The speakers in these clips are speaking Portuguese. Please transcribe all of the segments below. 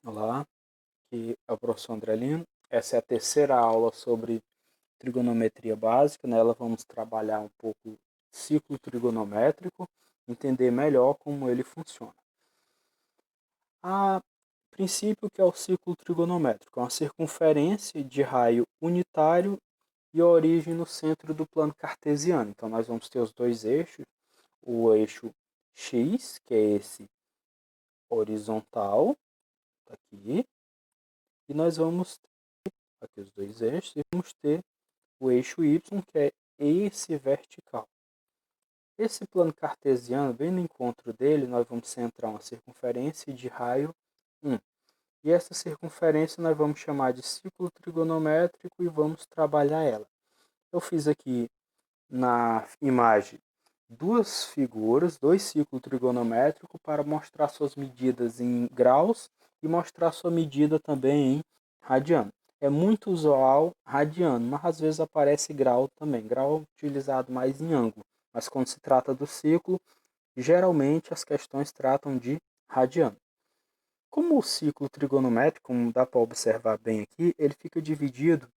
Olá, aqui é o professor André Lino. Essa é a terceira aula sobre trigonometria básica. Nela vamos trabalhar um pouco ciclo trigonométrico, entender melhor como ele funciona. A princípio, que é o ciclo trigonométrico? É uma circunferência de raio unitário e origem no centro do plano cartesiano. Então, nós vamos ter os dois eixos, o eixo x, que é esse horizontal, tá aqui, e nós vamos aqui os dois eixos, e vamos ter o eixo Y, que é esse vertical. Esse plano cartesiano, bem no encontro dele, nós vamos centrar uma circunferência de raio 1. E essa circunferência nós vamos chamar de ciclo trigonométrico e vamos trabalhar ela. Eu fiz aqui na imagem duas figuras, dois ciclos trigonométricos, para mostrar suas medidas em graus e mostrar sua medida também em radiano. É muito usual radiano, mas às vezes aparece grau também. Grau utilizado mais em ângulo, mas quando se trata do ciclo, geralmente as questões tratam de radiano. Como o ciclo trigonométrico, como dá para observar bem aqui, ele fica dividido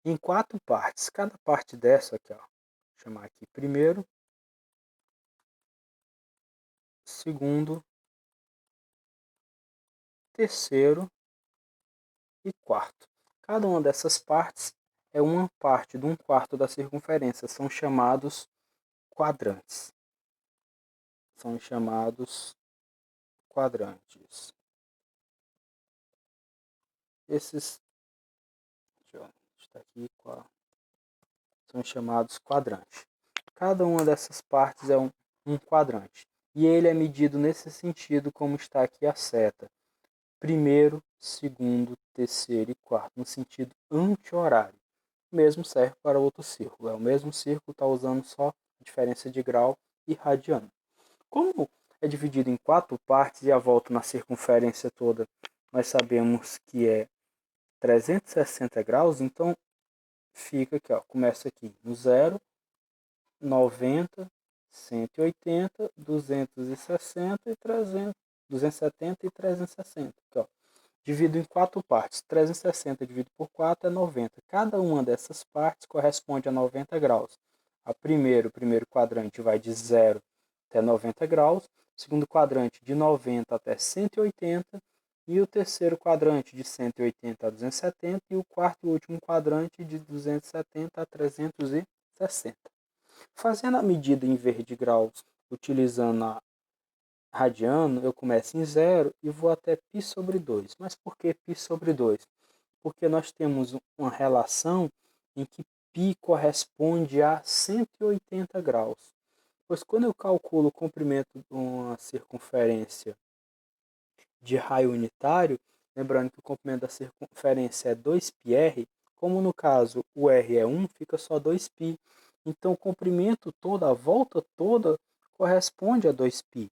em 4 partes. Cada parte dessa aqui, ó, vou chamar aqui primeiro, segundo, terceiro e quarto. Cada uma dessas partes é uma parte de um quarto da circunferência. São chamados quadrantes. São chamados quadrantes. Esses, está aqui, são chamados quadrantes. Cada uma dessas partes é um quadrante. E ele é medido nesse sentido, como está aqui a seta. Primeiro, segundo, terceiro e quarto, no sentido anti-horário. O mesmo serve para outro círculo. É o mesmo círculo, está usando só a diferença de grau e radiano. Como é dividido em 4 partes e a volta na circunferência toda, nós sabemos que é 360 graus, então fica aqui, ó, começa aqui no 0, 90, 180, 260 e 300, 270 e 360. Aqui, ó. Divido em 4 partes. 360 dividido por 4 é 90. Cada uma dessas partes corresponde a 90 graus. O primeiro quadrante vai de 0 até 90 graus. O segundo quadrante de 90 até 180. E o terceiro quadrante de 180 a 270. E o quarto e último quadrante de 270 a 360. Fazendo a medida em verde graus, utilizando a radiano, eu começo em 0 e vou até π sobre 2. Mas por que π sobre 2? Porque nós temos uma relação em que π corresponde a 180 graus. Pois quando eu calculo o comprimento de uma circunferência de raio unitário, lembrando que o comprimento da circunferência é 2πr, como no caso o r é 1, fica só 2π. Então o comprimento todo, a volta toda, corresponde a 2π.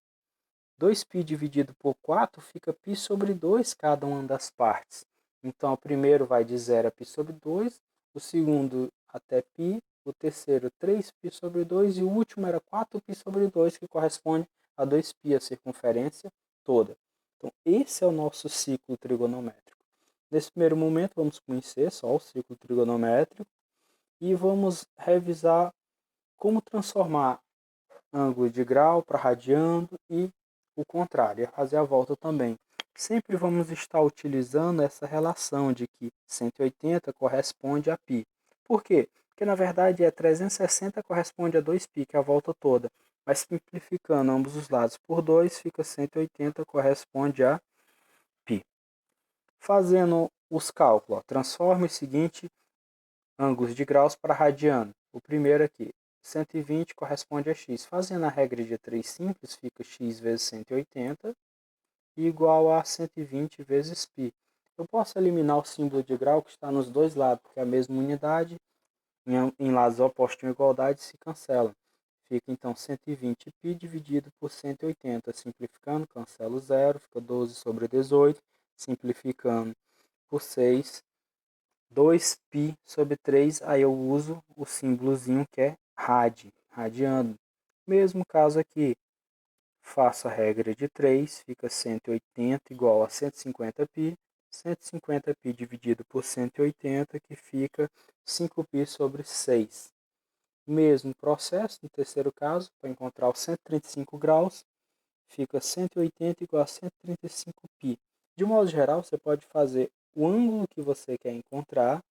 2π dividido por 4 fica π sobre 2 cada uma das partes. Então, o primeiro vai de 0 a π sobre 2, o segundo até π, o terceiro 3π sobre 2 e o último era 4π sobre 2, que corresponde a 2π, a circunferência toda. Então, esse é o nosso ciclo trigonométrico. Nesse primeiro momento, vamos conhecer só o ciclo trigonométrico e vamos revisar como transformar ângulo de grau para radiando e o contrário, fazer a volta também. Sempre vamos estar utilizando essa relação de que 180 corresponde a π. Por quê? Porque na verdade 360 corresponde a 2π, que é a volta toda. Mas simplificando ambos os lados por 2, fica 180 corresponde a π. Fazendo os cálculos, transforme o seguinte ângulos de graus para radiano. O primeiro aqui, 120 corresponde a x. Fazendo a regra de 3 simples, fica x vezes 180 igual a 120 vezes π. Eu posso eliminar o símbolo de grau que está nos dois lados, porque é a mesma unidade, em lados opostos em igualdade, se cancela. Fica então 120π dividido por 180. Simplificando, cancela o zero, fica 12 sobre 18. Simplificando por 6, 2π sobre 3, aí eu uso o símbolozinho que é radiano. Mesmo caso aqui, Faço a regra de 3, fica 180 igual a 150π. 150π dividido por 180, que fica 5π sobre 6. Mesmo processo, no terceiro caso, para encontrar os 135 graus, fica 180 igual a 135π. De modo geral, você pode fazer o ângulo que você quer encontrar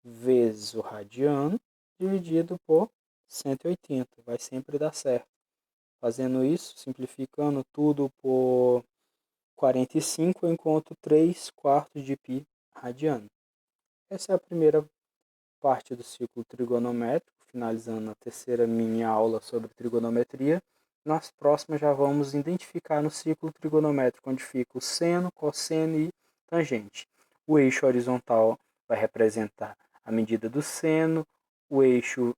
vezes o radiano dividido por 180. Vai sempre dar certo. Fazendo isso, simplificando tudo por 45, eu encontro 3/4 de π radiano. Essa é a primeira parte do ciclo trigonométrico, finalizando a terceira mini aula sobre trigonometria. Nas próximas já vamos identificar no ciclo trigonométrico onde fica o seno, cosseno e tangente. O eixo horizontal vai representar a medida do seno, o eixo